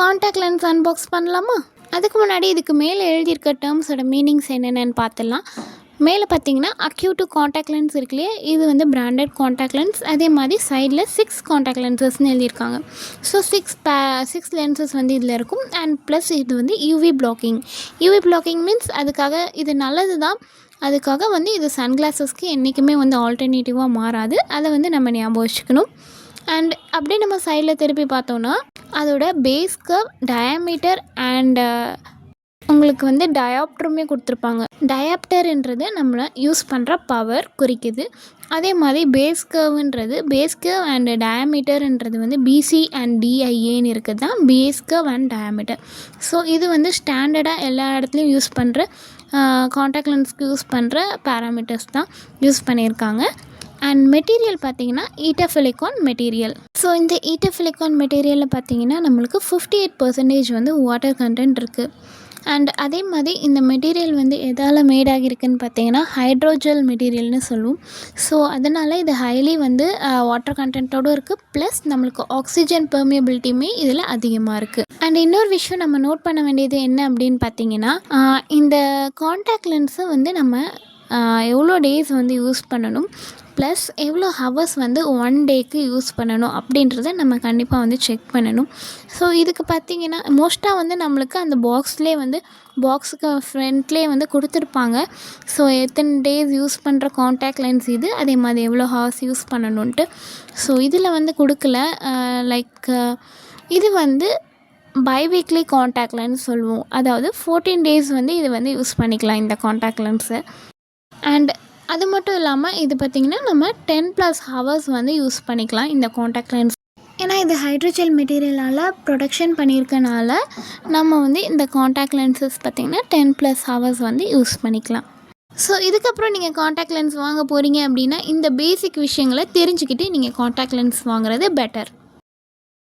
Contact lens unbox பண்ணலாமா? அதுக்கு முன்னாடி இதுக்கு மேலே எழுதியிருக்க டேர்ம்ஸோட மீனிங்ஸ் என்னென்னு பார்த்துடலாம். மேலே பார்த்தீங்கன்னா அக்யூட் காண்டாக்ட் லென்ஸ் இருக்கு இல்லையா, இது வந்து பிராண்டட் காண்டாக்ட் லென்ஸ். அதே மாதிரி சைடில் 6 காண்டாக்ட் லென்சஸ்ன்னு எழுதியிருக்காங்க. ஸோ 6 லென்சஸ் வந்து இதில் இருக்கும். அண்ட் ப்ளஸ் இது வந்து யூவி பிளாக்கிங் மீன்ஸ் அதுக்காக இது நல்லது தான். அதுக்காக வந்து இது சன்கிளாஸஸ்க்கு என்றைக்குமே வந்து ஆல்டர்னேட்டிவாக மாறாது. அதை வந்து நம்ம ஞாபகம் வச்சுக்கணும். அண்ட் அப்படியே நம்ம சைடில் திருப்பி பார்த்தோன்னா அதோட பேஸ் கர்வ், டயாமீட்டர் அண்ட் உங்களுக்கு வந்து டயாப்டருமே கொடுத்துருப்பாங்க. டயாப்டர்ன்றது நம்ம யூஸ் பண்ணுற பவர் குறிக்குது. அதே மாதிரி பேஸ் கர்வ் அண்ட் டயாமீட்டர்ன்றது வந்து பிசி அண்ட் டிஐஏன்னு இருக்குது தான் base curve and diameter. So இது வந்து ஸ்டாண்டர்டாக எல்லா இடத்துலையும் யூஸ் பண்ணுற காண்டாக்ட் லென்ஸ்க்கு யூஸ் பண்ணுற பேராமீட்டர்ஸ் தான் யூஸ் பண்ணியிருக்காங்க. அண்ட் மெட்டீரியல் பார்த்திங்கன்னா ஈட்டோஃபிலிகான் மெட்டீரியல். ஸோ இந்த ஈட்டோஃபிலிகான் மெட்டீரியலில் பார்த்திங்கன்னா நம்மளுக்கு 58% வந்து வாட்டர் கண்டென்ட் இருக்குது. அண்ட் அதே மாதிரி இந்த மெட்டீரியல் வந்து எதால் மேட் ஆகியிருக்குன்னு பார்த்தீங்கன்னா ஹைட்ரோஜெல் மெட்டீரியல்னு சொல்லுவோம். ஸோ அதனால் இது ஹைலி வந்து வாட்டர் கண்டென்ட்டோடு இருக்குது. ப்ளஸ் நம்மளுக்கு ஆக்சிஜன் பெர்மியபிலிட்டியுமே இதில் அதிகமாக இருக்குது. அண்ட் இன்னொரு விஷயம் நம்ம நோட் பண்ண வேண்டியது என்ன அப்படின்னு பார்த்தீங்கன்னா, இந்த காண்டாக்ட் லென்ஸை வந்து நம்ம எவ்வளோ டேஸ் வந்து யூஸ் பண்ணணும், ப்ளஸ் எவ்வளோ ஹவர்ஸ் வந்து 1 டேக்கு யூஸ் பண்ணணும் அப்படின்றத நம்ம கண்டிப்பாக வந்து செக் பண்ணணும். ஸோ இதுக்கு பார்த்திங்கன்னா மோஸ்ட்டாக வந்து நம்மளுக்கு அந்த பாக்ஸுக்கு ஃப்ரண்ட்லேயே வந்து கொடுத்துருப்பாங்க. ஸோ எத்தனை டேஸ் யூஸ் பண்ணுற காண்டாக்ட் லென்ஸ் இது, அதே மாதிரி எவ்வளோ ஹவர்ஸ் யூஸ் பண்ணணுன்ட்டு. ஸோ இதில் வந்து கொடுக்கல. இது வந்து பைவீக்லி காண்டாக்ட் லென்ஸ் சொல்லுவோம். அதாவது 14 டேஸ் வந்து இது வந்து யூஸ் பண்ணிக்கலாம் இந்த காண்டாக்ட் லென்ஸை. அண்ட் அது மட்டும் இல்லாமல் இது பார்த்திங்கன்னா நம்ம 10+ ஹவர்ஸ் வந்து யூஸ் பண்ணிக்கலாம் இந்த காண்டாக்ட் லென்ஸ். ஏன்னா இது ஹைட்ரோஜெல் மெட்டீரியலால் ப்ரொடக்ஷன் பண்ணியிருக்கனால நம்ம வந்து இந்த காண்டாக்ட் லென்சஸ் பார்த்திங்கன்னா 10+ ஹவர்ஸ் வந்து யூஸ் பண்ணிக்கலாம். ஸோ இதுக்கப்புறம் நீங்கள் காண்டாக்ட் லென்ஸ் வாங்க போகிறீங்க அப்படின்னா இந்த பேசிக் விஷயங்களை தெரிஞ்சுக்கிட்டு நீங்கள் காண்டாக்ட் லென்ஸ் வாங்குறது பெட்டர்.